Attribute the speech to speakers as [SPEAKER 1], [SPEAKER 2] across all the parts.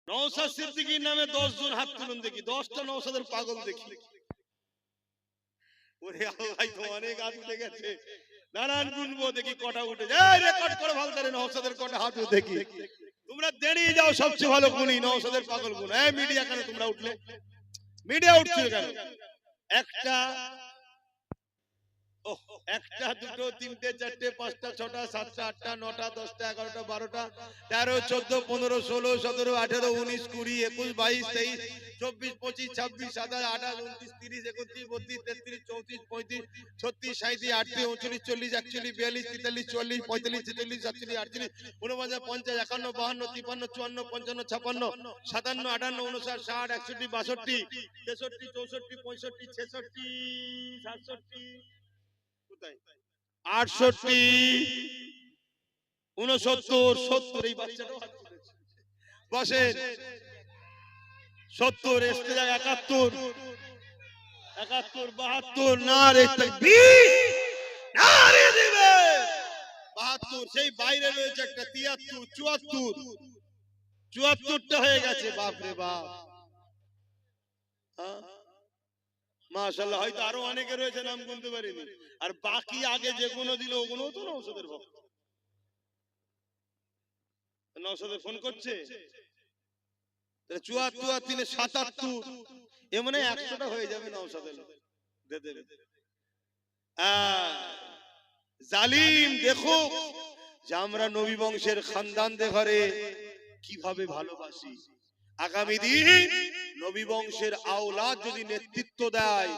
[SPEAKER 1] নওশাদ সিদ্দিকীর নামে 10 জন হাত তুলুন দেখি, 10টা নওশাদের পাগল দেখি। ওরে আল্লাহ, তো অনেক হাত উঠে গেছে। নানান গুনবো দেখি কটা উঠে যায়। রেকর্ড করে ভালো তারে নওশাদের কটা হাত উঠে দেখি। তোমরা দেরিয়ে যাও, সবচেয়ে ভালো গুণী নওশাদের পাগল গুণ। এই মিডিয়া কেন তোমরা উঠলে? মিডিয়া উঠছে কেন? একটা, একটা, দুটো, তিনটে, চারটে, পাঁচটা, ছটা, সাতটা, আটটা, নটা, 10টা, 11টা, 12টা, 13, 14, 15, 16, 17, 18, 19, 20, 21, 22, 23, 24, 25, 26, 27, 28, 29, 30, 31, 32, 33, 34, 35, 36, 37, 38, 39, 40, 41, 42, 43, 44, 45, 46, 47, 48, 49, 50, 51, 52, 53, 54, 55, 56, 57, 58, 59, 60, 61, 62, 63, 64, 65, 66, 67, 68, 69, 70, এই বাচ্চাটাও হাত তুলেছে। বসেন। 70, এসতে যায় 71, 72, নারে তাকবীর, নারে দিবেন। 72, সেই বাইরে রয়েছে একটা 73, 74, 74টা হয়ে গেছে। বাপ রে বাপ, মাশাআল্লাহ। হয়তো আরো অনেকে রয়েছে, নাম গুনতে পারিনি। আর বাকি আগে যেগুলো দিল ওগুলো তো নওশাদের ভক্ত। নওশাদে ফোন করছে 74, 3, 77, এ মানে 100টা হয়ে যাবে নওশাদের। দে দে জালিম দেখো যে আমরা নবী বংশের খানদানদের ঘরে কিভাবে ভালোবাসি। আগামী দিন নবী বংশের আওলাদ যদি নেতৃত্ব দেয়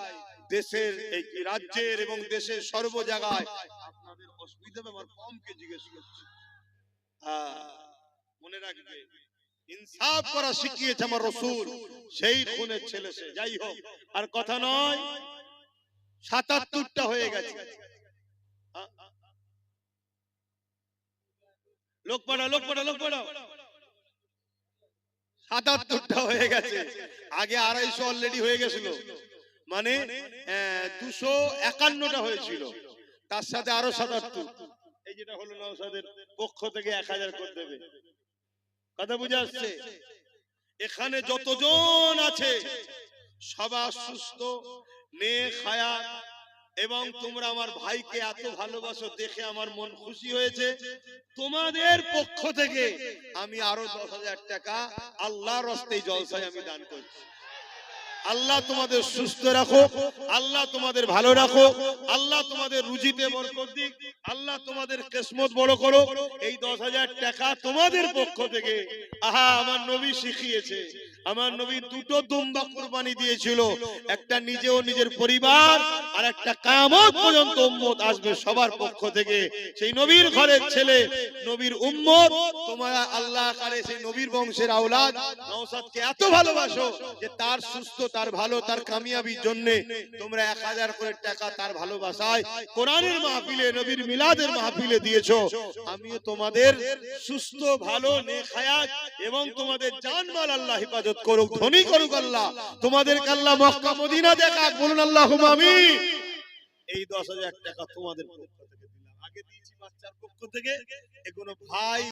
[SPEAKER 1] দেশের, এই রাজ্যের এবং দেশের সর্ব জায়গায়, আপনাদের অসুবিধা আমার কমকে জিজ্ঞেস করছি। মনে রাখবে, ইনসাফ করা শিখিয়েছে আমার রাসূল, সেই খুনের ছেলে সে। যাই হোক, আর কথা নয়, 77টা হয়ে গেছে। লোক পড়া, লোক পড়া, লোক পড়া। 77টা হয়ে গেছে। আগে 250 অলরেডি হয়ে গেছিল, মানে 251টা হয়েছিল, তার সাথে আরো 77। এই যেটা হলো নওশাদের পক্ষ থেকে 1000 করে দেবে। কথা বুঝে আসছে? এখানে যতজন আছে সবার সুস্থ, নেক হায়াত, এবং তোমরা আমার ভাইকে এত ভালোবাসো দেখে আমার মন খুশি হয়েছে। তোমাদের পক্ষ থেকে আমি আরো 10,000 টাকা আল্লাহর রাস্তায় জলসায় আমি দান করছি। আল্লাহ তোমাদের সুস্থ রাখো, আল্লাহ তোমাদের ভালো রাখো, আল্লাহ তোমাদের রুজিতে বরকত দিক, আল্লাহ তোমাদের কিসমত বড় করো। এই 10,000 টাকা তোমাদের পক্ষ থেকে। আহা, আমার নবী শিখিয়েছে, আমার নবী 2টো দুম্বা কুরবানি দিয়েছিল, একটা নিজেও নিজের পরিবার, আর একটা কিয়ামত পর্যন্ত উম্মত আসবে সবার পক্ষ থেকে। সেই নবীর ঘরের ছেলে, নবীর উম্মত, তোমরা আল্লাহ করে সেই নবীর বংশের আওলাদ নওশাদকে এত ভালোবাসো যে তার সুস্থ, তার ভালো, তার কামিয়াবির জন্য তোমরা 1000 করে টাকা তার ভালোবাসায় কোরআনের মাহফিলে, নবীর মিলাদের মাহফিলে দিয়েছো। আমিও তোমাদের সুস্থ, ভালো, নেক হায়াত এবং তোমাদের জানমাল আল্লাহ হেফাজত করুক, ধনী করুক আল্লাহ, তোমাদেরকে আল্লাহ মক্কা মদিনা দেখাক, বলুন আল্লাহুম্মা আমিন। এই 10,000 টাকা তোমাদের পক্ষ থেকে দিলাম, আগে দিয়েছি বাচ্চার পক্ষ থেকে, এগুলো ভাই